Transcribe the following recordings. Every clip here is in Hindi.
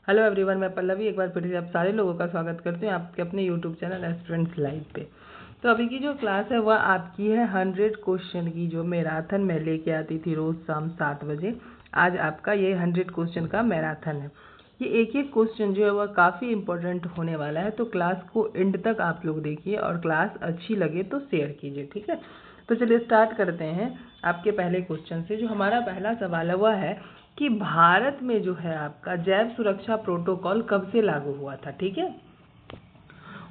हेलो एवरीवन, मैं पल्लवी एक बार फिर से आप सारे लोगों का स्वागत करती हूँ आपके अपने यूट्यूब चैनल एस्पिरेंट्स लाइव पे। तो अभी की जो क्लास है वह आपकी है 100 क्वेश्चन की, जो मैराथन में लेके आती थी रोज़ शाम 7 बजे। आज आपका ये 100 क्वेश्चन का मैराथन है। ये एक एक क्वेश्चन जो है वह काफ़ी इंपॉर्टेंट होने वाला है, तो क्लास को एंड तक आप लोग देखिए और क्लास अच्छी लगे तो शेयर कीजिए, ठीक है। तो चलिए स्टार्ट करते हैं आपके पहले क्वेश्चन से। जो हमारा पहला सवाल है वह है कि भारत में जो है आपका जैव सुरक्षा प्रोटोकॉल कब से लागू हुआ था, ठीक है।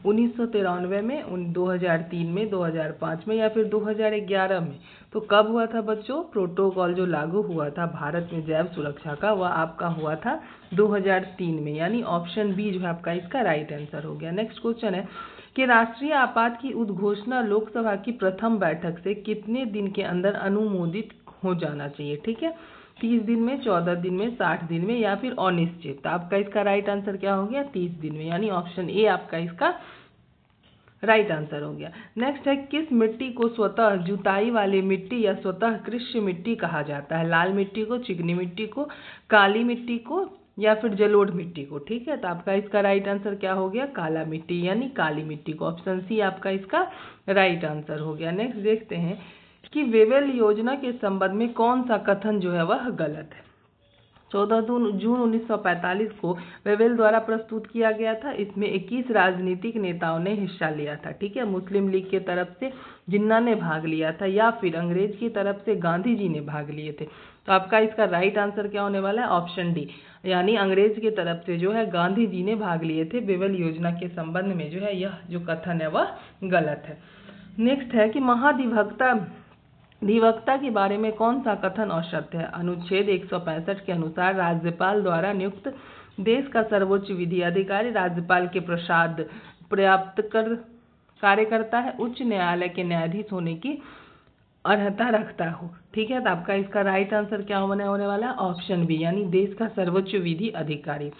1993 में, 2003 में, 2005 में या फिर 2011 में। तो कब हुआ था बच्चों? प्रोटोकॉल जो लागू हुआ था भारत में जैव सुरक्षा का, वह आपका हुआ था 2003 में, यानी ऑप्शन बी जो है आपका इसका राइट आंसर हो गया। नेक्स्ट क्वेश्चन है कि राष्ट्रीय आपात की उद्घोषणा लोकसभा की प्रथम बैठक से कितने दिन के अंदर अनुमोदित हो जाना चाहिए, ठीक है। 30 दिन में, 14 दिन में, 60 दिन में या फिर अनिश्चित। तो आपका इसका राइट आंसर क्या हो गया? 30 दिन में, यानी ऑप्शन ए आपका इसका राइट आंसर हो गया। नेक्स्ट है किस मिट्टी को स्वतः जुताई वाली मिट्टी या स्वतः कृषि मिट्टी कहा जाता है? लाल मिट्टी को, चिकनी मिट्टी को, काली मिट्टी को या फिर जलोढ़ मिट्टी को, ठीक है। तो आपका इसका राइट आंसर क्या हो गया? काला मिट्टी यानी काली मिट्टी को। ऑप्शन सी आपका इसका राइट आंसर हो गया। नेक्स्ट देखते हैं कि वेवेल योजना के संबंध में कौन सा कथन जो है वह गलत है। 14 जून 1945 को वेवेल द्वारा प्रस्तुत किया गया था। इसमें 21 राजनीतिक नेताओं ने हिस्सा लिया था, ठीक है। मुस्लिम लीग की तरफ से जिन्ना ने भाग लिया था या फिर अंग्रेज की तरफ से गांधी जी ने भाग लिए थे। तो आपका इसका राइट आंसर क्या होने वाला है? ऑप्शन डी, यानी अंग्रेज की तरफ से जो है गांधी जी ने भाग लिए थे। वेवेल योजना के संबंध में जो है यह जो कथन है वह गलत है। नेक्स्ट है कि अधिवक्ता के बारे में कौन सा कथन असत्य है? अनुच्छेद 165 के अनुसार राज्यपाल द्वारा नियुक्त देश का सर्वोच्च विधि अधिकारी राज्यपाल के प्रसाद प्राप्त कर कार्य करता है, उच्च न्यायालय के न्यायाधीश होने की अर्हता रखता हो, ठीक है। तो आपका इसका राइट आंसर क्या होने वाला है? ऑप्शन बी, यानी देश का सर्वोच्च विधि अधिकारी।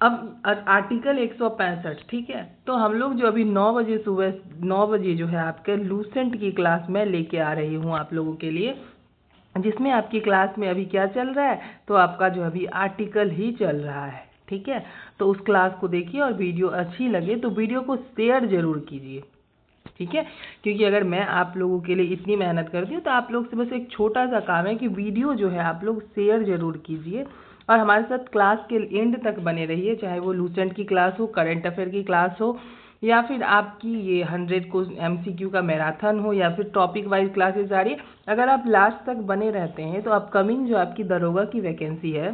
अब आर्टिकल 165, ठीक है। तो हम लोग जो अभी 9 बजे सुबह 9 बजे जो है आपके लूसेंट की क्लास में लेके आ रही हूँ आप लोगों के लिए, जिसमें आपकी क्लास में अभी क्या चल रहा है? तो आपका जो अभी आर्टिकल ही चल रहा है, ठीक है। तो उस क्लास को देखिए और वीडियो अच्छी लगे तो वीडियो को शेयर जरूर कीजिए, ठीक है। क्योंकि अगर मैं आप लोगों के लिए इतनी मेहनत करती हूँ तो आप लोग से बस एक छोटा सा काम है कि वीडियो जो है आप लोग शेयर जरूर कीजिए और हमारे साथ क्लास के एंड तक बने रहिए, चाहे वो लूसेंट की क्लास हो, करंट अफेयर की क्लास हो या फिर आपकी ये 100 को MCQ का मैराथन हो या फिर टॉपिक वाइज क्लासेस आ रही है। अगर आप लास्ट तक बने रहते हैं तो अपकमिंग जो आपकी दरोगा की वैकेंसी है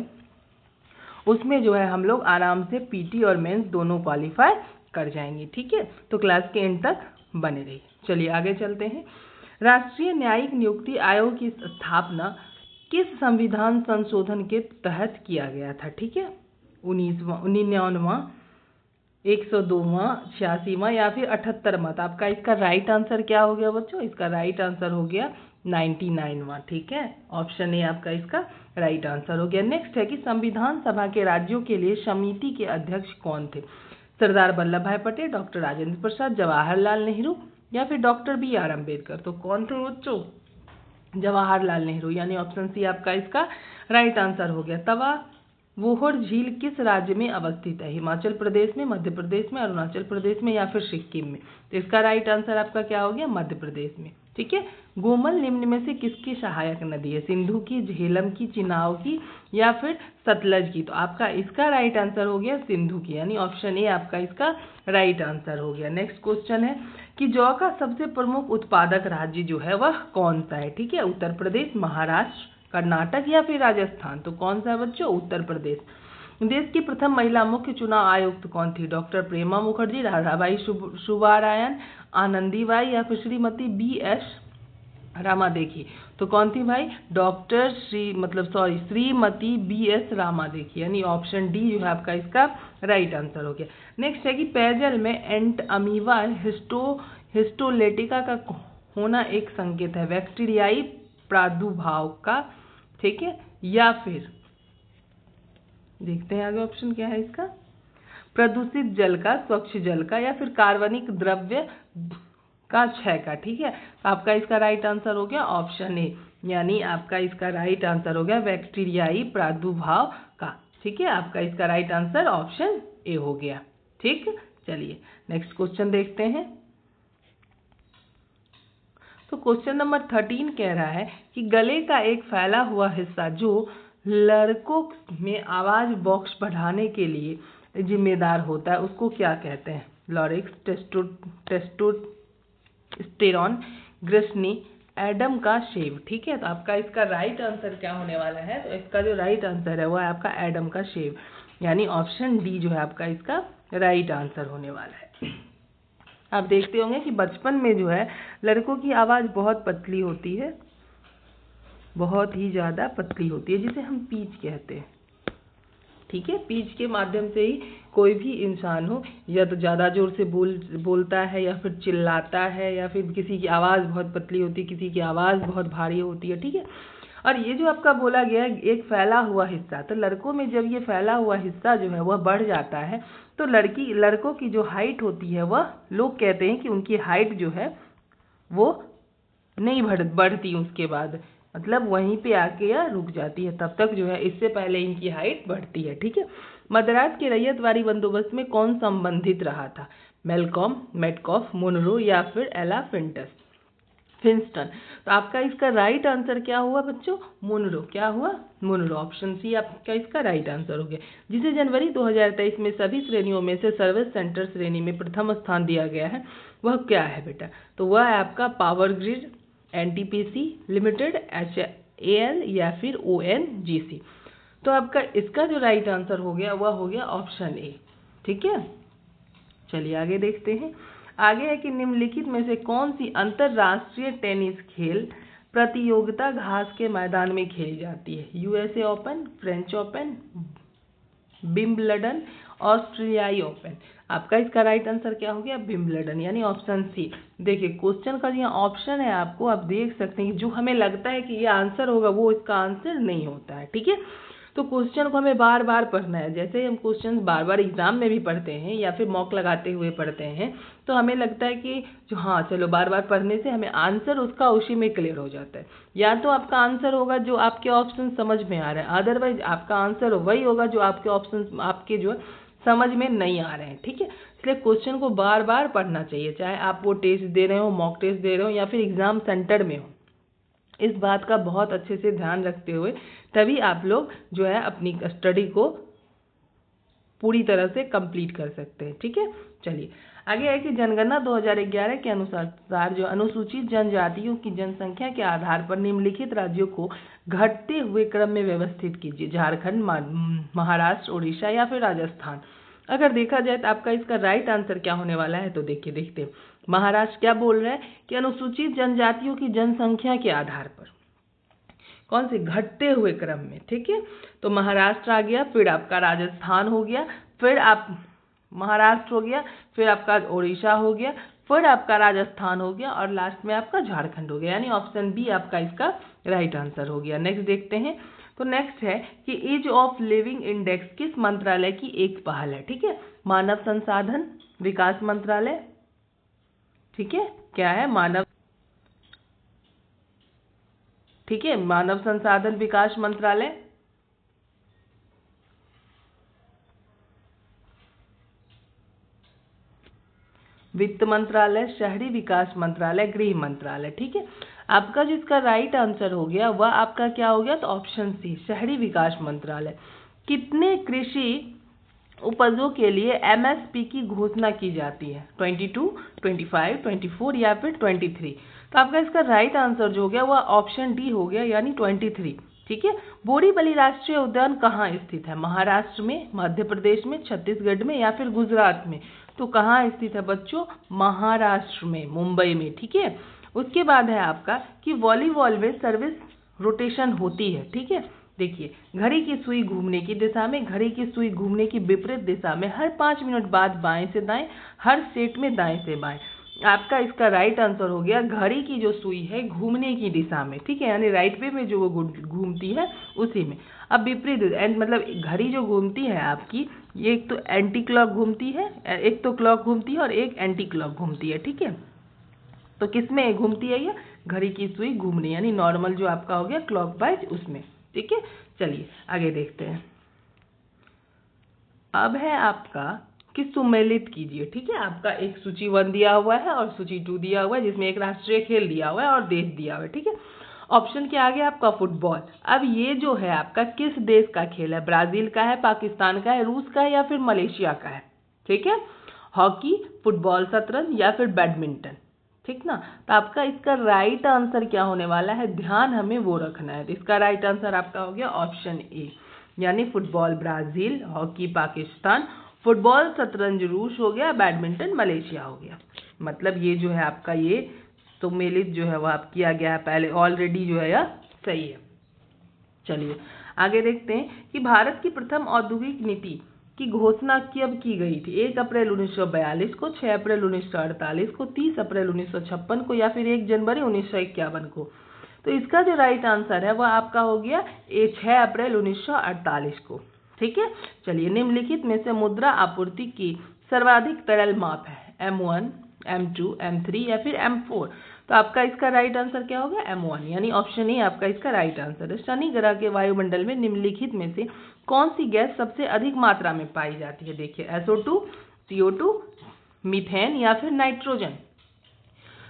उसमें जो है हम लोग आराम से PT और मेंस दोनों क्वालिफाई कर जाएंगे, ठीक है। तो क्लास के एंड तक बने रहिए। चलिए आगे चलते हैं। राष्ट्रीय न्यायिक नियुक्ति आयोग की स्थापना किस संविधान संशोधन के तहत किया गया था, ठीक है। 99वां, 102वां, 86वां या फिर 78वां। तो आपका इसका राइट आंसर क्या हो गया बच्चों? इसका राइट आंसर हो गया 99वां, ठीक है। ऑप्शन ए आपका इसका राइट आंसर हो गया। नेक्स्ट है कि संविधान सभा के राज्यों के लिए समिति के अध्यक्ष कौन थे? सरदार वल्लभ भाई पटेल, डॉक्टर राजेंद्र प्रसाद, जवाहरलाल नेहरू या फिर डॉक्टर BR अम्बेडकर। तो कौन थे बच्चों? जवाहरलाल नेहरू, यानी ऑप्शन सी आपका इसका राइट आंसर हो गया। तवा वोहर झील किस राज्य में अवस्थित है? हिमाचल प्रदेश में, मध्य प्रदेश में, अरुणाचल प्रदेश में या फिर सिक्किम में। तो इसका राइट आंसर आपका क्या हो गया? मध्य प्रदेश में, ठीक है। गोमल निम्न में से किसकी सहायक नदी है? सिंधु की, झेलम की, चिनाव की या फिर सतलज की। तो आपका इसका राइट आंसर हो गया सिंधु की, यानी ऑप्शन ए आपका इसका राइट आंसर हो गया। नेक्स्ट क्वेश्चन है कि जौ का सबसे प्रमुख उत्पादक राज्य जो है वह कौन सा है, ठीक है। उत्तर प्रदेश, महाराष्ट्र, कर्नाटक या फिर राजस्थान। तो कौन सा है बच्चों? उत्तर प्रदेश। देश की प्रथम महिला मुख्य चुनाव आयुक्त कौन थी? डॉक्टर प्रेमा मुखर्जी, राधाबाई सुब्बारायन, आनंदीबाई या फिर श्रीमती BS रामादेखी। तो कौन थी भाई? डॉक्टर श्रीमती BS रामादेखी, यानी ऑप्शन डी जो है आपका इसका राइट आंसर हो गया। नेक्स्ट है कि पेयजल में एंट अमीबा हिस्टोलेटिका का होना एक संकेत है बैक्टीरियाई प्रादुर्भाव का, ठीक है। या फिर देखते हैं आगे ऑप्शन क्या है इसका, प्रदूषित जल का, स्वच्छ जल का या फिर कार्बनिक द्रव्य का क्षय का, ठीक है। तो आपका इसका राइट आंसर हो गया ऑप्शन ए, यानी आपका इसका राइट आंसर हो गया बैक्टीरियाई प्रादुर्भाव का, ठीक है, आपका इसका राइट आंसर ऑप्शन ए हो गया। ठीक, चलिए नेक्स्ट क्वेश्चन देखते हैं। तो क्वेश्चन नंबर 13 कह रहा है कि गले का एक फैला हुआ हिस्सा जो लड़कों में आवाज बॉक्स बढ़ाने के लिए जिम्मेदार होता है उसको क्या कहते हैं? लॉरिक्स, टेस्टोस्टेरोन, ग्रसनी, एडम का शेव। ठीक है, तो आपका इसका राइट आंसर क्या होने वाला है? तो इसका जो राइट आंसर है वो है आपका एडम का शेव, यानी ऑप्शन डी जो है आपका इसका राइट आंसर होने वाला है। आप देखते होंगे कि बचपन में जो है लड़कों की आवाज़ बहुत पतली होती है, बहुत ही ज़्यादा पतली होती है, जिसे हम पीच कहते हैं। ठीक है, पीच के माध्यम से ही कोई भी इंसान हो या तो ज़्यादा ज़ोर से बोलता है या फिर चिल्लाता है, या फिर किसी की आवाज़ बहुत पतली होती है, किसी की आवाज़ बहुत भारी होती है। ठीक है, और ये जो आपका बोला गया है एक फैला हुआ हिस्सा, तो लड़कों में जब ये फैला हुआ हिस्सा जो है वह बढ़ जाता है तो लड़कों की जो हाइट होती है वह, लोग कहते हैं कि उनकी हाइट जो है वो नहीं बढ़ती उसके बाद, मतलब वहीं पे आके या रुक जाती है, तब तक जो है इससे पहले इनकी हाइट बढ़ती है। ठीक है, मद्रास के रैयतवाड़ी बंदोबस्त में कौन संबंधित रहा था? मेलकॉम, मेटकॉफ, मुनरो या फिर एला फिंस्टन। तो आपका इसका राइट आंसर क्या हुआ बच्चों? मुनरो। क्या हुआ? मुनरो। ऑप्शन सी आपका इसका राइट आंसर हो गया, जिसे जनवरी 2023 में सभी श्रेणियों में से सर्विस सेंटर श्रेणी में प्रथम स्थान दिया गया है। वह क्या है बेटा? तो वह है आपका power grid, NTPC limited, HAL या फिर ONGC। तो आपका इसका जो राइट आंसर हो गया वह हो गया ऑप्शन ए। ठीक है, चलिए आगे देखते हैं। आगे है कि निम्नलिखित में से कौन सी अंतरराष्ट्रीय टेनिस खेल प्रतियोगिता घास के मैदान में खेली जाती है? USA open, French open, Wimbledon, ऑस्ट्रेलियाई ओपन। आपका इसका राइट आंसर क्या हो गया? विंबलडन, यानी ऑप्शन सी। देखिए क्वेश्चन का जो ऑप्शन है आपको, आप देख सकते हैं कि जो हमें लगता है कि ये आंसर होगा वो इसका आंसर नहीं होता है। ठीक है, तो क्वेश्चन को हमें बार बार पढ़ना है। जैसे हम क्वेश्चन बार बार एग्जाम में भी पढ़ते हैं या फिर मॉक लगाते हुए पढ़ते हैं, तो हमें लगता है कि जो हाँ चलो बार बार पढ़ने से हमें आंसर उसका उसी में क्लियर हो जाता है। या तो आपका आंसर होगा जो आपके ऑप्शन समझ में आ रहे हैं, अदरवाइज आपका आंसर वही होगा जो आपके ऑप्शन आपके जो समझ में नहीं आ रहे हैं। ठीक है, इसलिए क्वेश्चन को बार बार पढ़ना चाहिए, चाहे आप वो टेस्ट दे रहे हो, मॉक टेस्ट दे रहे हो या फिर एग्जाम सेंटर में हो। इस बात का बहुत अच्छे से ध्यान रखते हुए तभी आप लोग जो है अपनी स्टडी को पूरी तरह से कंप्लीट कर सकते हैं। ठीक है, चलिए आगे है कि जनगणना 2011 के अनुसार जो अनुसूचित जनजातियों की जनसंख्या के आधार पर निम्नलिखित राज्यों को घटते हुए क्रम में व्यवस्थित कीजिए। झारखंड, महाराष्ट्र, उड़ीसा या फिर राजस्थान। अगर देखा जाए तो आपका इसका राइट आंसर क्या होने वाला है? तो देखिए देखते हैं। महाराष्ट्र क्या बोल रहा है कि अनुसूचित जनजातियों की जनसंख्या के आधार पर कौन से घटते हुए क्रम में। ठीक है, तो महाराष्ट्र आ गया, फिर आपका राजस्थान हो गया, फिर आप महाराष्ट्र हो गया, फिर आपका उड़ीसा हो गया, फिर आपका राजस्थान हो गया और लास्ट में आपका झारखंड हो गया, यानी ऑप्शन बी आपका इसका राइट आंसर हो गया। नेक्स्ट देखते हैं। तो नेक्स्ट है कि ईज ऑफ लिविंग इंडेक्स किस मंत्रालय की एक पहल है? ठीक है, मानव संसाधन विकास मंत्रालय। ठीक है, क्या है? ठीक है, मानव संसाधन विकास मंत्रालय, वित्त मंत्रालय, शहरी विकास मंत्रालय, गृह मंत्रालय। ठीक है, आपका जो इसका राइट आंसर हो गया वह आपका क्या हो गया? तो ऑप्शन सी, शहरी विकास मंत्रालय। कितने कृषि उपजों के लिए MSP की घोषणा की जाती है? 22, 25, 24 या फिर 23। तो आपका इसका राइट आंसर जो हो गया वह ऑप्शन डी हो गया, यानी 23। ठीक है, बोरीवली राष्ट्रीय उद्यान कहाँ स्थित है? महाराष्ट्र में, मध्य प्रदेश में, छत्तीसगढ़ में या फिर गुजरात में? तो कहाँ स्थित है बच्चों? महाराष्ट्र में, मुंबई में। ठीक है, उसके बाद है आपका कि वॉलीबॉल में सर्विस रोटेशन होती है। ठीक है, देखिए घड़ी की सुई घूमने की दिशा में, घड़ी की सुई घूमने की विपरीत दिशा में, हर 5 मिनट बाद बाएं से दाएं, हर सेट में दाएं से बाएं। आपका इसका राइट आंसर हो गया घड़ी की जो सुई है घूमने की दिशा में। ठीक है, यानी राइट वे में जो वो घूमती है उसी में। अब विपरीत मतलब घड़ी जो घूमती है आपकी, ये एक तो एंटी क्लॉक घूमती है, एक तो क्लॉक घूमती है और एक एंटी क्लॉक घूमती है। ठीक है, तो किस में घूमती है? ये घड़ी की सुई घूमने, यानी नॉर्मल जो आपका हो गया क्लॉकवाइज उसमें। ठीक है, चलिए आगे देखते हैं। अब है आपका कि सुमेलित कीजिए। ठीक है, आपका एक सूची 1 दिया हुआ है और सूची 2 दिया हुआ है, जिसमें एक राष्ट्रीय खेल दिया हुआ है और देश दिया हुआ है। ठीक है, ऑप्शन के आगे आपका फुटबॉल। अब ये जो है आपका किस देश का खेल है? ब्राजील का है, पाकिस्तान का है, रूस का है या फिर मलेशिया का है? ठीक है, हॉकी, फुटबॉल, शतरंज या फिर बैडमिंटन। ठीक ना, तो आपका इसका राइट आंसर क्या होने वाला है? ध्यान हमें वो रखना है। तो इसका राइट आंसर आपका हो गया ऑप्शन ए, यानी football Brazil, hockey Pakistan, football शतरंज रूस हो गया, बैडमिंटन मलेशिया हो गया। मतलब ये जो है आपका ये सुमेलित जो है वह आप किया गया है पहले ऑलरेडी, जो है यह सही है। चलिए आगे देखते हैं कि भारत की प्रथम औद्योगिक नीति की घोषणा कब की गई थी? 1 अप्रैल 1942 को, 6 अप्रैल 1948 को, 30 अप्रैल 1956 को या फिर 1 जनवरी 1951 को। तो इसका जो राइट आंसर है वह आपका हो गया 6 अप्रैल 1948 को। ठीक है, चलिए निम्नलिखित में से मुद्रा आपूर्ति की सर्वाधिक तरल माप है? M1, M2, M3 या फिर M4? तो आपका इसका राइट आंसर क्या होगा? M1, यानी ऑप्शन ए आपका इसका राइट आंसर है। शनि ग्रह के वायुमंडल में निम्नलिखित में से कौन सी गैस सबसे अधिक मात्रा में पाई जाती है? देखिए SO2, CO2, मीथेन या फिर नाइट्रोजन।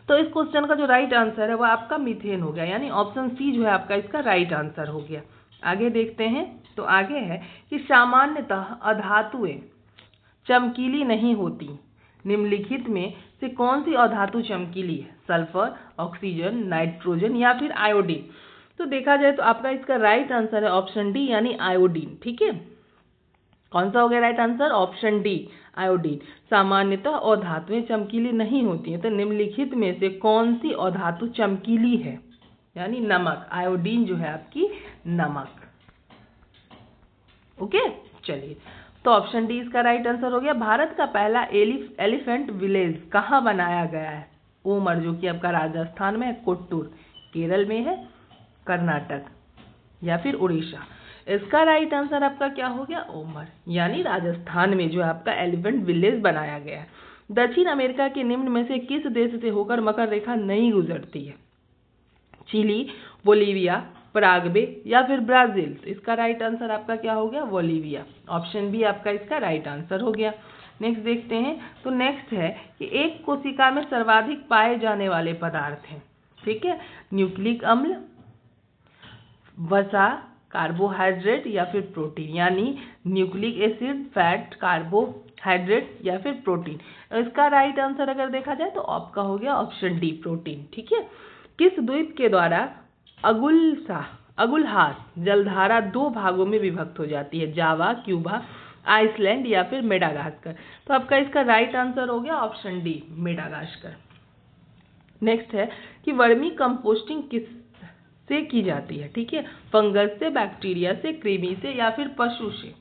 तो इस क्वेश्चन का जो राइट आंसर है वह आपका मीथेन हो गया, यानी ऑप्शन सी जो है आपका इसका राइट आंसर हो गया। आगे देखते हैं, तो आगे है कि सामान्यतः अधातुएं चमकीली नहीं होती, निम्नलिखित में से कौन सी अधातु चमकीली है? सल्फर, ऑक्सीजन, नाइट्रोजन या फिर आयोडीन। तो देखा जाए तो आपका इसका राइट आंसर है ऑप्शन डी, यानी आयोडीन। ठीक है, कौन सा हो गया right answer? Option D, iodine. सामान्यतः अधातुएं चमकीली नहीं होती हैं, तो निम्नलिखित में से कौन सी अधातु चमकीली है? यानी नमक, आयोडीन जो है आपकी नमक। ओके, चलिए तो ऑप्शन डी इसका राइट आंसर हो गया। भारत का पहला एलिफेंट विलेज कहाँ बनाया गया है? ओमर, जो कि आपका राजस्थान में है, कोट्टूर केरल में है, कर्नाटक या फिर उड़ीसा। इसका राइट आंसर आपका क्या हो गया? ओमर, यानी राजस्थान में जो आपका एलिफेंट विलेज बनाया गया है। दक्षिण अमेरिका के निम्न में से किस देश से होकर मकर रेखा नहीं गुजरती है? चिली, बोलीविया, पराग्वे या फिर ब्राजील। तो इसका राइट आंसर आपका क्या हो गया? बोलीविया, ऑप्शन बी आपका इसका राइट आंसर हो गया। नेक्स्ट देखते हैं, तो नेक्स्ट है कि एक कोशिका में सर्वाधिक पाए जाने वाले पदार्थ हैं। ठीक है, न्यूक्लिक अम्ल, वसा, कार्बोहाइड्रेट या फिर प्रोटीन, यानी न्यूक्लिक एसिड, फैट, कार्बोहाइड्रेट या फिर प्रोटीन। इसका राइट आंसर अगर देखा जाए तो आपका हो गया ऑप्शन डी, प्रोटीन। ठीक है, किस द्वीप के द्वारा अगुलहास जलधारा 2 भागों में विभक्त हो जाती है? जावा, क्यूबा, आइसलैंड या फिर मेडागास्कर। तो आपका इसका राइट आंसर हो गया ऑप्शन डी, मेडागास्कर। नेक्स्ट है कि वर्मी कंपोस्टिंग किस से की जाती है? ठीक है, फंगस से, बैक्टीरिया से, कृमि से या फिर पशु से।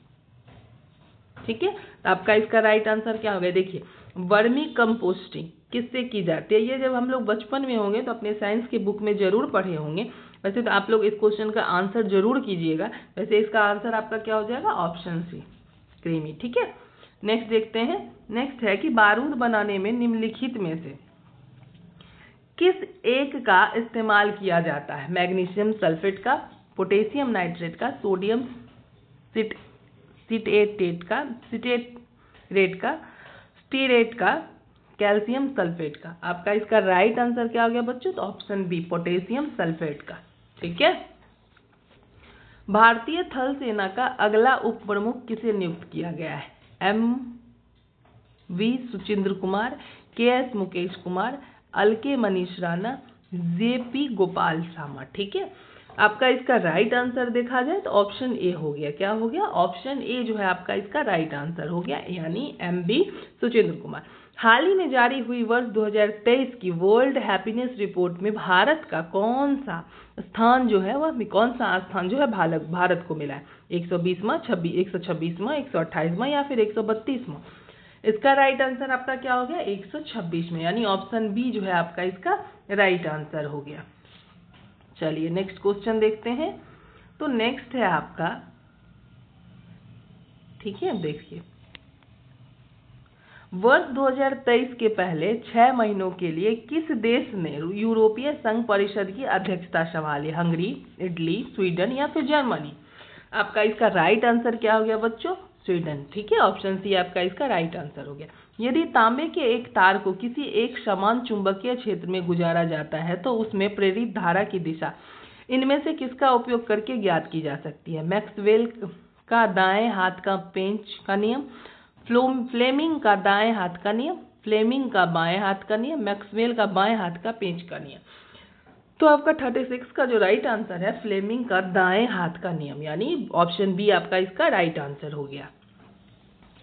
ठीक है, तो आपका इसका राइट आंसर क्या होगा? देखिए, वर्मी कंपोस्टिंग किससे की जाती है? ये जब हम लोग बचपन में होंगे तो अपने साइंस के बुक में जरूर पढ़े होंगे। वैसे तो आप लोग इस क्वेश्चन का आंसर जरूर कीजिएगा। वैसे इसका आंसर आपका क्या हो जाएगा? ऑप्शन सी, कृमि। ठीक है, नेक्स्ट देखते हैं। नेक्स्ट है कि बारूद बनाने में निम्नलिखित में से किस एक का इस्तेमाल किया जाता है? मैग्नीशियम सल्फेट का, पोटेशियम नाइट्रेट का, सोडियम सिट्रेट का, स्टीरेट का, कैल्शियम सल्फेट का। आपका इसका राइट आंसर क्या हो गया बच्चों? तो ऑप्शन बी, पोटेशियम सल्फेट का। ठीक है, भारतीय थल सेना का अगला उप प्रमुख किसे नियुक्त किया गया है? M.V. Suchindra Kumar, K.S. Mukesh Kumar, L.K. Manish Rana, J.P. Gopal Sharma. ठीक है, आपका इसका राइट आंसर देखा जाए तो ऑप्शन ए हो गया। क्या हो गया? ऑप्शन ए जो है आपका इसका राइट आंसर हो गया, यानी M.V. सुचिंद्र कुमार। हाल ही में जारी हुई वर्ष 2023 की वर्ल्ड हैप्पीनेस रिपोर्ट में भारत का कौन सा स्थान जो है वह भारत को मिला है? 120वां, 126वां, 128वां या फिर 132वां? इसका राइट आंसर आपका क्या हो गया? 126 में, यानी ऑप्शन बी जो है आपका इसका राइट आंसर हो गया। चलिए नेक्स्ट क्वेश्चन देखते हैं। तो नेक्स्ट है आपका, ठीक है, देखिए, वर्ष 2023 के पहले 6 महीनों के लिए किस देश ने यूरोपीय संघ परिषद की अध्यक्षता संभाली? हंगरी, इटली, स्वीडन या फिर जर्मनी? आपका इसका राइट आंसर क्या हो गया बच्चों? स्वीडन। ठीक है, ऑप्शन सी आपका इसका राइट आंसर हो गया। यदि तांबे के एक तार को किसी एक समान चुंबकीय क्षेत्र में गुजारा जाता है तो उसमें प्रेरित धारा की दिशा इनमें से किसका उपयोग करके ज्ञात की जा सकती है? मैक्सवेल का दाएं हाथ का पेंच का नियम, फ्लेमिंग का दाएं हाथ का नियम, फ्लेमिंग का बाएं हाथ का नियम, मैक्सवेल का बाएं हाथ का पेंच का नियम। तो आपका 36 का जो राइट आंसर है फ्लेमिंग का दाएं हाथ का नियम, यानी ऑप्शन बी आपका इसका राइट आंसर हो गया।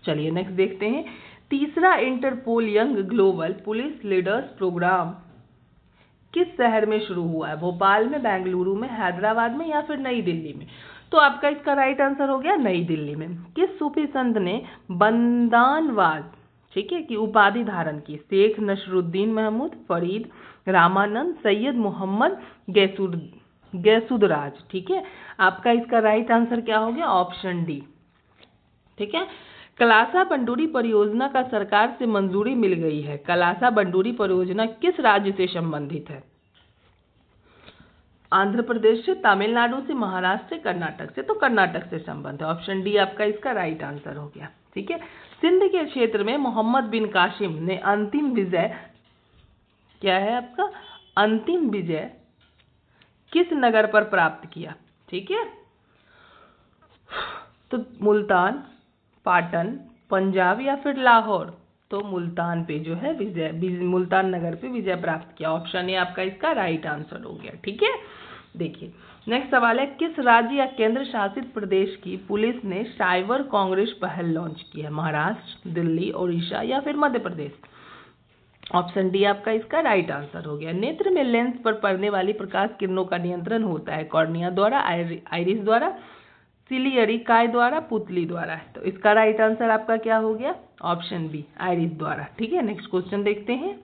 चलिए नेक्स्ट देखते हैं। तीसरा Interpol young global police leaders program किस शहर में शुरू हुआ है? भोपाल में, बेंगलुरु में, हैदराबाद में या फिर नई दिल्ली में? तो आपका इसका राइट आंसर हो गया नई दिल्ली में। किस सूफी संत ने बंदानवाद, ठीक है, की उपाधि धारण की? शेख नसरुद्दीन महमूद, फरीद, रामानंद, सैयद मोहम्मद गैसुदराज। ठीक है, आपका इसका राइट आंसर क्या हो गया? Option D. ठीक है, कलासा बंडूरी परियोजना का सरकार से मंजूरी मिल गई है। कलासा बंडूरी परियोजना किस राज्य से संबंधित है? आंध्र प्रदेश से, तमिलनाडु से, महाराष्ट्र से, कर्नाटक से? तो कर्नाटक से संबंध है। ऑप्शन डी आपका इसका राइट आंसर हो गया। ठीक है, सिंध के क्षेत्र में मोहम्मद बिन कासिम ने अंतिम विजय, क्या है आपका अंतिम विजय, किस नगर पर प्राप्त किया? ठीक है, तो मुल्तान, पाटन, पंजाब या फिर लाहौर? तो मुल्तान पे जो है मुल्तान नगर पे विजय प्राप्त किया। ऑप्शन ए आपका इसका राइट आंसर हो गया। ठीक है, देखिए नेक्स्ट सवाल है, किस राज्य या केंद्र शासित प्रदेश की पुलिस ने साइबर कांग्रेस पहल लॉन्च की है? महाराष्ट्र, दिल्ली, उड़ीसा या फिर मध्य प्रदेश? ऑप्शन डी आपका इसका राइट आंसर हो गया। नेत्र में लेंस पर पड़ने वाली प्रकाश किरणों का नियंत्रण होता है कॉर्निया द्वारा, आइरिस द्वारा, सिलियरी काय द्वारा, पुतली द्वारा? तो इसका राइट आंसर आपका क्या हो गया? ऑप्शन बी, आइरिस द्वारा। ठीक है, नेक्स्ट क्वेश्चन देखते हैं।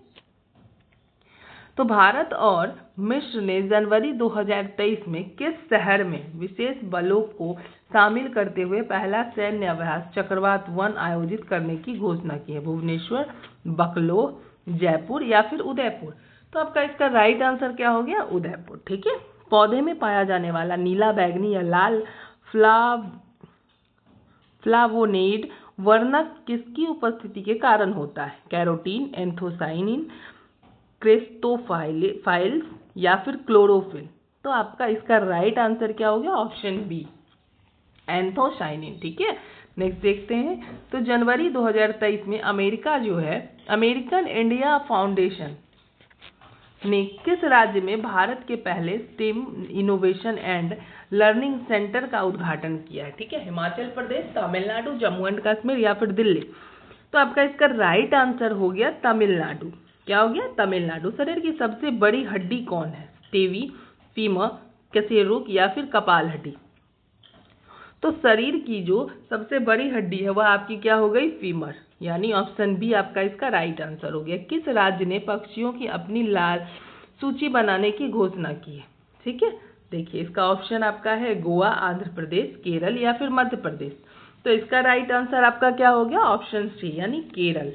तो भारत और मिस्र ने जनवरी 2023 में किस शहर में विशेष बलों को शामिल करते हुए पहला सैन्य अभ्यास चक्रवात 1 आयोजित करने की घोषणा की है? भुवनेश्वर, बकलोह, जयपुर या फिर उदयपुर? तो आपका इसका राइट आंसर क्या हो गया? उदयपुर। ठीक है, पौधे में पाया जाने वाला नीला, बैगनी या लाल फ्लावोनेड वर्णक किसकी उपस्थिति के कारण होता है? कैरोटीन, एंथोसाइनिन, क्रेस्टोफाइल्स या फिर क्लोरोफिल? तो आपका इसका राइट आंसर क्या हो गया? Option B, anthocyanin. ठीक है, नेक्स्ट देखते हैं। तो जनवरी 2023 में अमेरिका जो है अमेरिकन इंडिया फाउंडेशन ने किस राज्य में भारत के पहले stem innovation and learning centre का उद्घाटन किया है? ठीक है, हिमाचल प्रदेश, तमिलनाडु, जम्मू एंड कश्मीर या फिर दिल्ली? तो आपका इसका राइट आंसर हो गया तमिलनाडु। क्या हो गया? तमिलनाडु। शरीर की सबसे बड़ी हड्डी कौन है? टेवी, फीमर, कशेरुक या फिर कपाल हड्डी? तो शरीर की जो सबसे बड़ी हड्डी है वह आपकी क्या हो गई? फीमर, यानी ऑप्शन बी आपका इसका राइट आंसर हो गया। किस राज्य ने पक्षियों की अपनी लाल सूची बनाने की घोषणा की है? ठीक है, देखिए इसका ऑप्शन आपका है गोवा, आंध्र प्रदेश, केरल या फिर मध्य प्रदेश? तो इसका राइट आंसर आपका क्या हो गया? ऑप्शन सी, यानी केरल।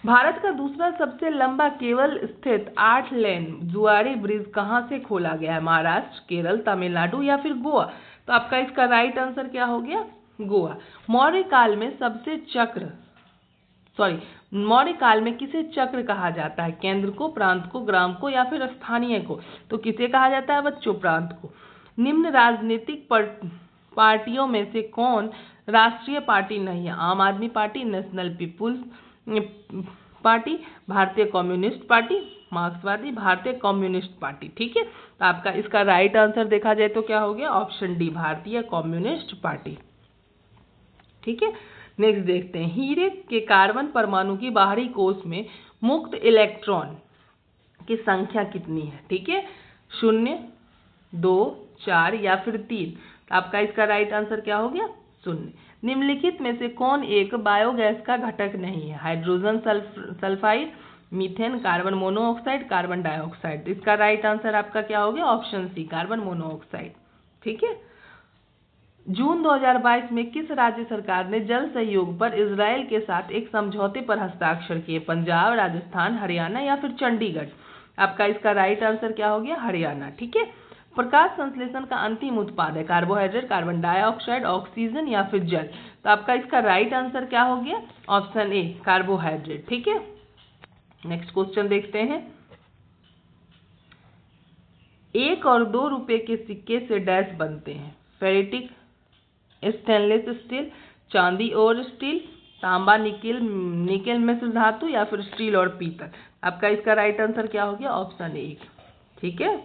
भारत का दूसरा सबसे लंबा केवल स्थित 8 लेन जुआरी ब्रिज कहाँ से खोला गया है? महाराष्ट्र, केरल, तमिलनाडु या फिर गोवा? तो आपका इसका राइट आंसर क्या हो गया? गोवा। मौर्य काल में मौर्य काल में किसे चक्र कहा जाता है? केंद्र को, प्रांत को, ग्राम को या फिर स्थानीय को? तो किसे कहा जाता है बच्चों? प्रांत को। निम्न राजनीतिक पार्टियों में से कौन राष्ट्रीय पार्टी नहीं है? आम आदमी पार्टी, नेशनल पीपुल्स पार्टी, भारतीय कम्युनिस्ट पार्टी, मार्क्सवादी, भारतीय कम्युनिस्ट पार्टी? ठीक है, तो आपका इसका राइट आंसर देखा जाए तो क्या हो गया? ऑप्शन डी, भारतीय कम्युनिस्ट पार्टी। ठीक है, नेक्स्ट देखते हैं। हीरे के कार्बन परमाणु की बाहरी कोश में मुक्त इलेक्ट्रॉन की संख्या कितनी है? ठीक है, 0, 2, 4 या फिर 3? तो आपका इसका राइट आंसर क्या हो गया? 0। निम्नलिखित में से कौन एक बायोगैस का घटक नहीं है? Hydrogen sulphide, methane, carbon monoxide, carbon dioxide? इसका राइट आंसर आपका क्या हो गया? Option C, carbon monoxide. ठीक है, जून 2022 में किस राज्य सरकार ने जल सहयोग पर इजराइल के साथ एक समझौते पर हस्ताक्षर किए? पंजाब, राजस्थान, हरियाणा या फिर चंडीगढ़? आपका इसका राइट आंसर क्या हो गया? हरियाणा। ठीक है, प्रकाश संश्लेषण का अंतिम उत्पाद है कार्बोहाइड्रेट, कार्बन डाइऑक्साइड, ऑक्सीजन या फिर जल। तो आपका इसका राइट आंसर क्या हो गया? Option A carbohydrate. ठीक है, नेक्स्ट क्वेश्चन देखते हैं। 1 और 2 रुपए के सिक्के से डैश बनते हैं? फेरेटिक, स्टेनलेस स्टील, चांदी और स्टील, तांबा, निकेल मिश्र धातु या फिर स्टील और पीतल। आपका इसका राइट आंसर क्या हो गया? Option A. ठीक है,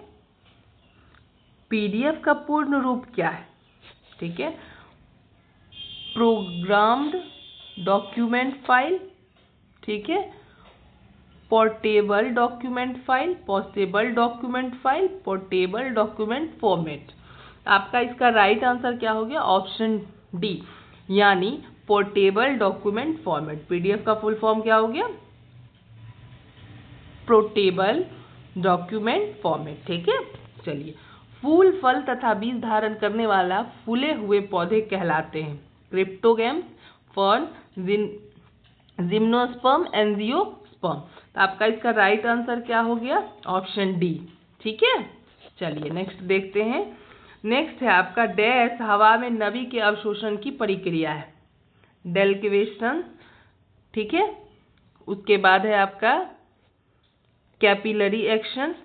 पीडीएफ का पूर्ण रूप क्या है? ठीक है, प्रोग्राम्ड डॉक्यूमेंट फाइल, ठीक है, portable document file, possible document file, portable document format. आपका इसका राइट आंसर क्या हो गया? ऑप्शन डी, यानी पोर्टेबल डॉक्यूमेंट फॉर्मेट। पीडीएफ का फुल फॉर्म क्या हो गया? Portable document format. ठीक है, चलिए, फूल, फल तथा बीज धारण करने वाला फूले हुए पौधे कहलाते हैं? Cryptogams, fern, gymnosperm, angiosperm. तो आपका इसका राइट आंसर क्या हो गया? Option D. ठीक है, चलिए नेक्स्ट देखते हैं। नेक्स्ट है आपका डैश हवा में नमी के अवशोषण की प्रक्रिया है? डेल्केवेशन, ठीक है, उसके बाद है आपका कैपिलरी एक्शन,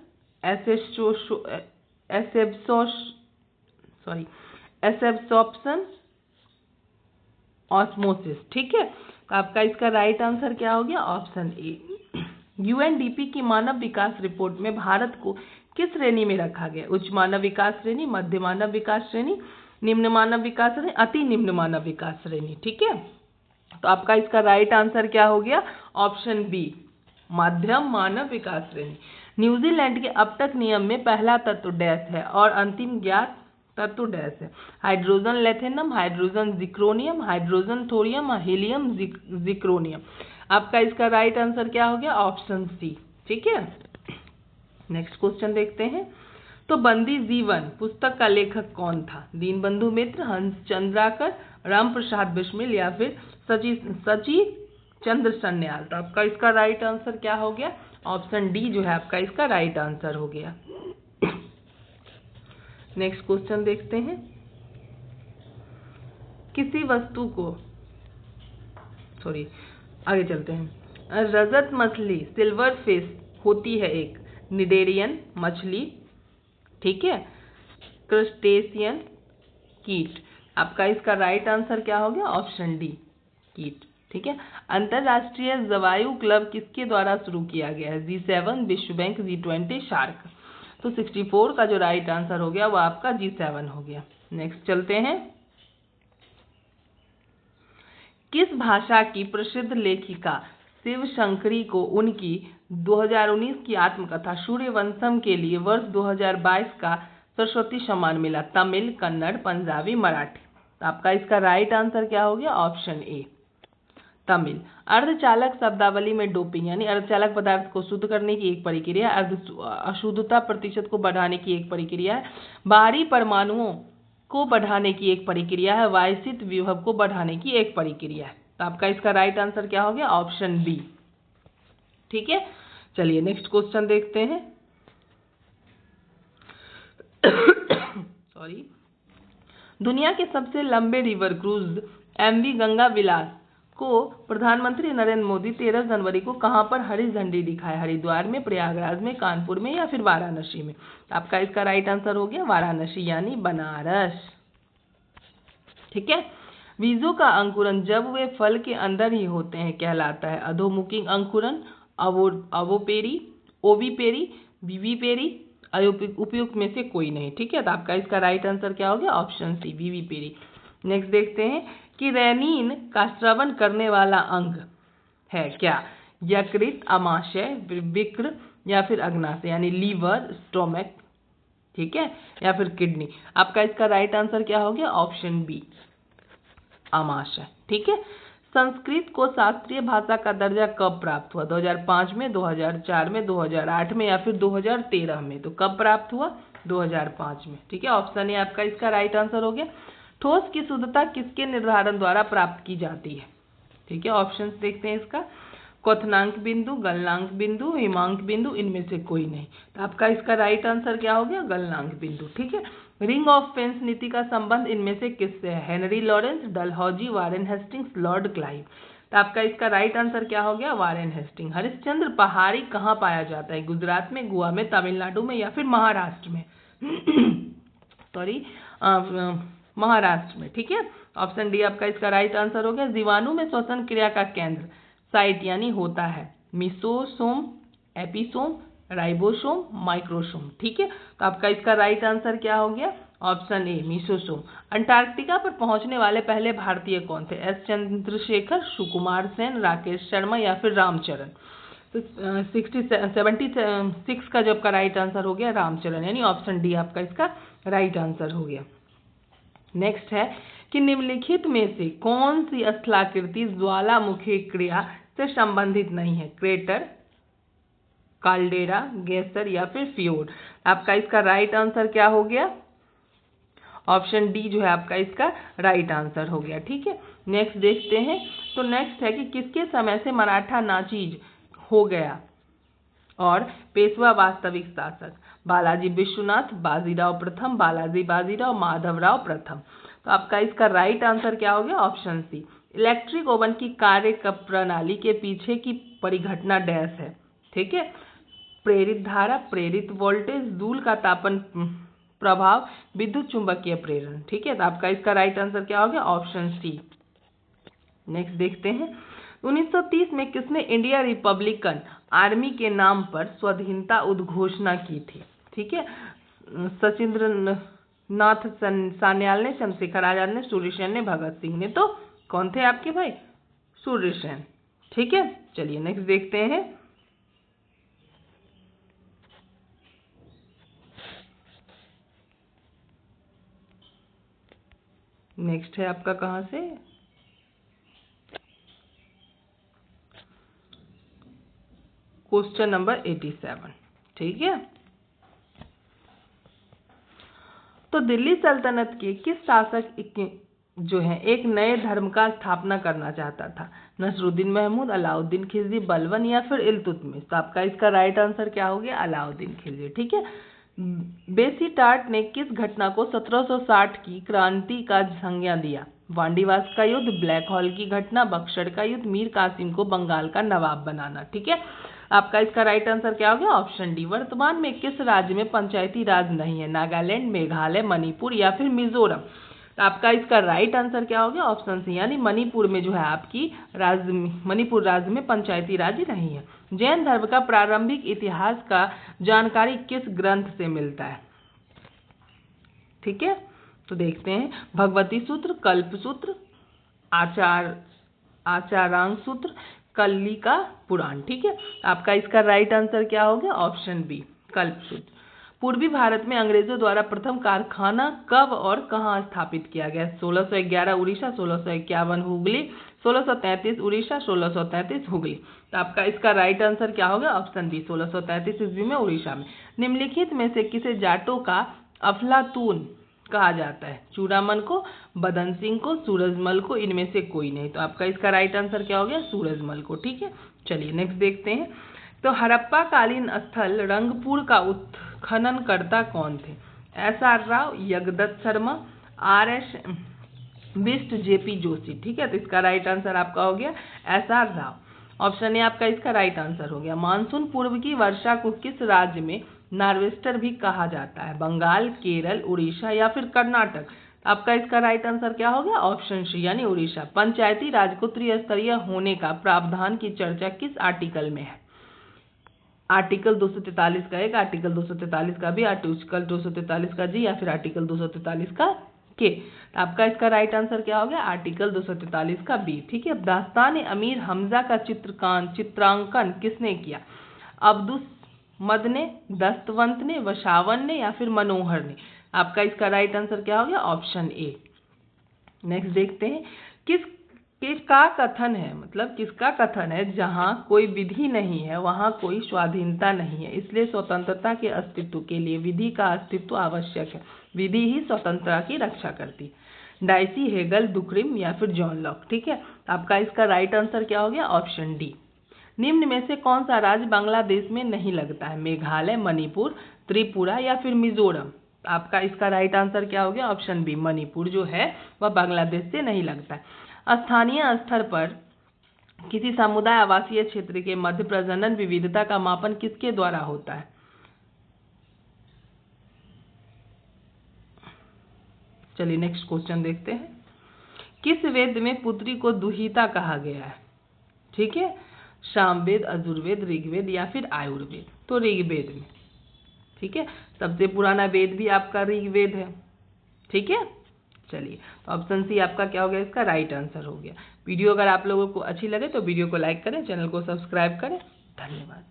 एसेब्सॉर्प्शन, ऑस्मोसिस। ठीक है, तो आपका इसका राइट आंसर क्या हो गया? Option A. यूएनडीपी की मानव विकास रिपोर्ट में भारत को किस श्रेणी में रखा गया? उच्च मानव विकास श्रेणी, मध्य मानव विकास श्रेणी, निम्न मानव विकास श्रेणी, अति निम्न मानव विकास श्रेणी। ठीक है, तो आपका इसका राइट आंसर क्या हो गया? ऑप्शन बी, मध्यम मानव विकास श्रेणी। न्यूजीलैंड के अपतक नियम में पहला तत्व डैश है और अंतिम ज्ञात तत्व डैश है? Hydrogen lanthanum, hydrogen zirconium, hydrogen thorium, helium zirconium. आपका इसका राइट आंसर क्या हो गया? Option C. ठीक है, नेक्स्ट क्वेश्चन देखते हैं। तो बंदी जीवन पुस्तक का लेखक कौन था? दीनबंधु मित्र, हंस चंद्राकर, राम प्रसाद बिस्मिल या फिर सची चंद्र सन्याल। तो आपका इसका राइट आंसर क्या हो गया? ऑप्शन डी जो है आपका इसका राइट आंसर हो गया। नेक्स्ट क्वेश्चन देखते हैं। किसी वस्तु को आगे चलते हैं। रजत मछली, सिल्वर फिश होती है एक निडेरियन मछली, ठीक है, क्रस्टेशियन, कीट। आपका इसका राइट आंसर क्या हो गया? ऑप्शन डी, कीट। ठीक है, अंतरराष्ट्रीय जलवायु क्लब किसके द्वारा शुरू किया गया है? G7, विश्व बैंक, G20, शार्क। तो 64 का जो राइट आंसर हो गया वो आपका G7 हो गया। नेक्स्ट चलते हैं। किस भाषा की प्रसिद्ध लेखिका शिव शंकरी को उनकी 2019 की आत्मकथा सूर्यवंशम के लिए वर्ष 2022 का सरस्वती सम्मान मिला? तमिल, कन्नड़, पंजाबी, मराठी। तो आपका इसका राइट आंसर क्या हो गया? Option A, Tamil. अर्धचालक शब्दावली में डोपिंग यानी अर्धचालक पदार्थ को शुद्ध करने की एक प्रक्रिया, अशुद्धता प्रतिशत को बढ़ाने की एक प्रक्रिया है, बाहरी परमाणुओं को बढ़ाने की एक प्रक्रिया है, वायसित विभव को बढ़ाने की एक प्रक्रिया है। तो आपका इसका राइट आंसर क्या हो गया? Option B. ठीक है, चलिए नेक्स्ट क्वेश्चन देखते हैं। दुनिया के सबसे लंबे रिवर क्रूज एमवी गंगा विलास को प्रधानमंत्री नरेंद्र मोदी 13 जनवरी को कहां पर हरी झंडी दिखाए? हरिद्वार में, प्रयागराज में, कानपुर में या फिर वाराणसी में? आपका इसका राइट आंसर हो गया वाराणसी यानी बनारस। ठीक है, बीजों का अंकुरन जब वे फल के अंदर ही होते हैं कहलाता है? अधोमुखी अंकुरन, अवोपेरी, ओवीपेरी, विविपेरी, उपयुक्त में से कोई नहीं। ठीक है, तो आपका इसका राइट आंसर क्या हो गया? ऑप्शन सी, विविपेरी। नेक्स्ट देखते हैं कि रेनिन का श्रवण करने वाला अंग है क्या? यकृत, आमाशय, वृक्क या फिर अग्नाशय यानी लीवर, स्टोमक, ठीक है, या फिर किडनी। आपका इसका राइट आंसर क्या हो गया? ऑप्शन बी, आमाशय। ठीक है, संस्कृत को शास्त्रीय भाषा का दर्जा कब प्राप्त हुआ? 2005 में, 2004 में, 2008 में या फिर 2013 में? तो कब प्राप्त हुआ? 2005 में। ठीक है, ऑप्शन ए आपका इसका राइट आंसर हो गया। ठोस की शुद्धता किसके निर्धारण द्वारा प्राप्त की जाती है? ठीक है, ऑप्शंस देखते हैं इसका। क्वथनांक बिंदु, गलनांक बिंदु, हिमांक बिंदु, इनमें से कोई नहीं। तो आपका इसका राइट आंसर क्या हो गया? गलनांक बिंदु। ठीक है। रिंग ऑफ फेंस नीति का संबंध इनमें से किससे है? Henry Lawrence, Dalhousie, Warren Hastings, Lord Clive. तो आपका इसका राइट आंसर क्या हो गया? Warren Hasting. हरिश्चंद्र पहाड़ी कहाँ पाया जाता है? गुजरात में, गोवा में, तमिलनाडु में या फिर महाराष्ट्र में? सॉरी, महाराष्ट्र में। ठीक है। ऑप्शन डी आपका इसका राइट आंसर हो गया। जीवाणु में श्वसन क्रिया का केंद्र साइट यानी होता है मिसोसोम, एपिसोम, राइबोसोम, माइक्रोसोम। ठीक है। तो आपका इसका राइट आंसर क्या हो गया? Option A, mesosome. अंटार्कटिका पर पहुंचने वाले पहले भारतीय कौन थे? एस चंद्रशेखर, सुकुमार सेन, राकेश शर्मा या फिर रामचरण? तो 76 का जब का राइट आंसर हो गया रामचरण, यानी ऑप्शन डी आपका इसका राइट आंसर हो गया। नेक्स्ट है कि निम्नलिखित में से कौन सी स्थलाकृति ज्वालामुखी क्रिया से संबंधित नहीं है? क्रेटर, काल्डेरा, गेसर या फिर फ्योर्ड? आपका इसका राइट आंसर क्या हो गया? ऑप्शन डी जो है आपका इसका राइट आंसर हो गया। ठीक है। नेक्स्ट देखते हैं। तो नेक्स्ट है कि किसके समय से मराठा नाचीज हो गया और पेशवा वास्तविक शासक? बालाजी विश्वनाथ, बाजीराव प्रथम, बालाजी बाजीराव, माधवराव प्रथम। तो आपका इसका राइट आंसर क्या हो गया? ऑप्शन सी। इलेक्ट्रिक ओवन की कार्य प्रणाली के पीछे की परिघटना डैश है? ठीक है। प्रेरित धारा, प्रेरित वोल्टेज, दूल का तापन प्रभाव, विद्युत चुंबकीय प्रेरण। ठीक है। तो आपका इसका राइट आंसर क्या हो गया? ऑप्शन सी। नेक्स्ट देखते हैं। 1930 में किसने इंडिया रिपब्लिकन आर्मी के नाम पर स्वाधीनता उद्घोषणा की थी? ठीक है। सचिंद्र नाथ सान्याल ने, चंद्रशेखर आजाद ने, सूर्यसेन ने, भगत सिंह ने। तो कौन थे आपके भाई? सूर्यसेन। ठीक है। चलिए नेक्स्ट देखते हैं। नेक्स्ट है आपका कहां से? Question number 87। ठीक है। तो दिल्ली सल्तनत के किस शासक जो है एक नए धर्म का स्थापना करना चाहता था? नसरुद्दीन महमूद, अलाउद्दीन खिलजी, बलबन या फिर इल्तुतमिश? तो आपका इसका राइट आंसर क्या हो गया? अलाउद्दीन खिलजी। ठीक है। बेसीटाट ने किस घटना को 1760 की क्रांति का संज्ञा दिया? वांडीवास का युद्ध, ब्लैक हॉल की घटना, बक्सर का युद्ध, मीर कासिम को बंगाल का नवाब बनाना। ठीक है। आपका इसका राइट आंसर क्या हो गया? Option D. वर्तमान में किस राज्य में पंचायती राज नहीं है? नागालैंड, मेघालय, मणिपुर या फिर मिजोरम? तो आपका इसका राइट आंसर क्या हो गया? ऑप्शन सी, यानी मणिपुर में जो है आपकी मणिपुर राज्य में पंचायती राज नहीं है। जैन धर्म का प्रारंभिक इतिहास का जानकारी किस ग्रंथ से मिलता है? ठीक है। तो देखते हैं। भगवती सूत्र, कल्प सूत्र, आचारांग सूत्र, कल्लिका पुराण। ठीक है। आपका इसका राइट आंसर क्या हो गया? ऑप्शन बी, कल्प सूत्र। पूर्वी भारत में अंग्रेजों द्वारा प्रथम कारखाना कब और कहां स्थापित किया गया? 1611 उड़ीसा, 1651 हुगली, 1633 उड़ीसा, 1633 हुगली। तो आपका इसका राइट आंसर क्या हो गया? ऑप्शन बी, 1633 ईस्वी में उड़ीसा में। निम्नलिखित में से किसे जाटों का अफलातून कहा जाता है? चूड़ामन को, बदन सिंह को, सूरजमल को, इनमें से कोई नहीं। तो आपका इसका राइट आंसर क्या हो गया? सूरजमल को। ठीक है। चलिए नेक्स्ट देखते हैं। तो हड़प्पा कालीन स्थल रंगपुर का उत्खननकर्ता कौन थे? SR Rao, Yagyadatt Sharma, RS Bisht, JP Joshi. ठीक है। तो इसका राइट आंसर आपका हो गया SR राव। ऑप्शन ए आपका इसका राइट आंसर हो गया। मानसून पूर्व की वर्षा को किस राज्य में नार्वेस्टर भी कहा जाता है? बंगाल, केरल, उड़ीसा या फिर कर्नाटक? आपका इसका राइट आंसर क्या हो गया? ऑप्शन सी, यानी उड़ीसा। पंचायती राज को त्रिस्तरीय होने का प्रावधान की चर्चा किस आर्टिकल में है? आर्टिकल 243 का एक, आर्टिकल 243 का भी, आर्टिकल 243 का जी या फिर आर्टिकल 243 का के? आपका इसका राइट आंसर क्या हो गया? आर्टिकल 243 का बी। ठीक है। दास्तान अमीर हमजा का चित्रांकन किसने किया? अब्दुस मद ने, दस्तवंत ने, वशावन ने या फिर मनोहर ने? आपका इसका राइट आंसर क्या हो गया? Option A. नेक्स्ट देखते हैं। किसका कथन है, मतलब किसका कथन है, जहां कोई विधि नहीं है वहां कोई स्वाधीनता नहीं है, इसलिए स्वतंत्रता के अस्तित्व के लिए विधि का अस्तित्व आवश्यक है, विधि ही स्वतंत्रता की रक्षा करती है? डाइसी, हेगल, डुक्रिम या फिर जॉन लॉक? ठीक है। आपका इसका राइट आंसर क्या हो गया? Option D. निम्न में से कौन सा राज्य बांग्लादेश में नहीं लगता है? मेघालय, मणिपुर, त्रिपुरा या फिर मिजोरम? आपका इसका राइट आंसर क्या हो गया? ऑप्शन बी, मणिपुर जो है वह बांग्लादेश से नहीं लगता है। स्थानीय स्तर पर किसी समुदाय आवासीय क्षेत्र के मध्य प्रजनन विविधता का मापन किसके द्वारा होता है? चलिए नेक्स्ट क्वेश्चन देखते हैं। किस वेद में पुत्री को दुहिता कहा गया है? ठीक है, सामवेद, यजुर्वेद, ऋग्वेद या फिर आयुर्वेद? तो ऋग्वेद में। ठीक है, सबसे पुराना वेद भी आपका ऋग्वेद है। ठीक है, चलिए तो ऑप्शन सी आपका क्या हो गया? इसका राइट आंसर हो गया। वीडियो अगर आप लोगों को अच्छी लगे तो वीडियो को लाइक करें, चैनल को सब्सक्राइब करें। धन्यवाद।